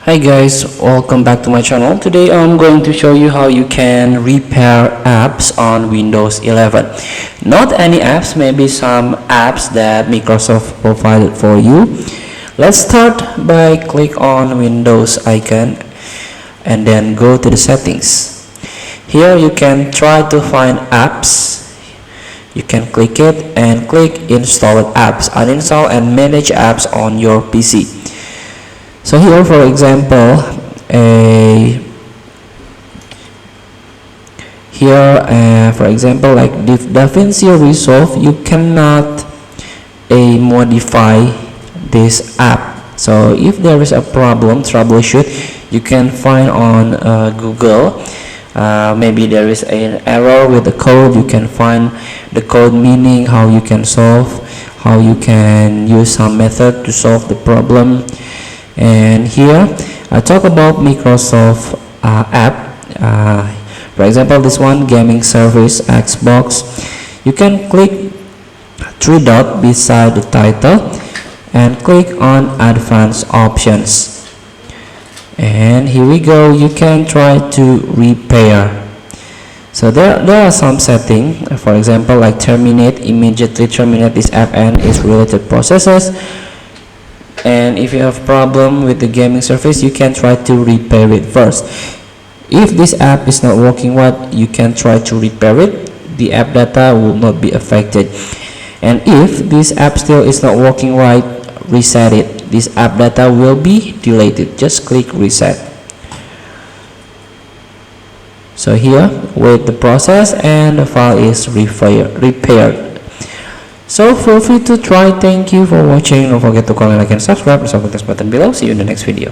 Hi guys, welcome back to my channel. Today I'm going to show you how you can repair apps on Windows 11. Not any apps, maybe some apps that Microsoft provided for you. Let's start by click on Windows icon and then go to the settings. Here you can try to find apps. You can click it and click installed apps, uninstall and manage apps on your PC. So here, for example, like DaVinci Resolve, you cannot modify this app. So if there is a problem, troubleshoot, you can find on Google. Maybe there is an error with the code. You can find the code meaning, how you can solve, how you can use some method to solve the problem. And here I talk about Microsoft app. For example, this one, gaming service Xbox. You can click three dot beside the title and click on advanced options, and here we go. You can try to repair. So there are some settings, for example, like immediately terminate this app and its related processes. And if you have problem with the gaming surface, you can try to repair it first. If this app is not working right, you can try to repair it. The app data will not be affected. And if this app still is not working right, reset it. This app data will be deleted. Just click reset. So here, wait the process and the file is repaired. So feel free to try. Thank you for watching. Don't forget to comment, like, and subscribe. Press the button below. See you in the next video.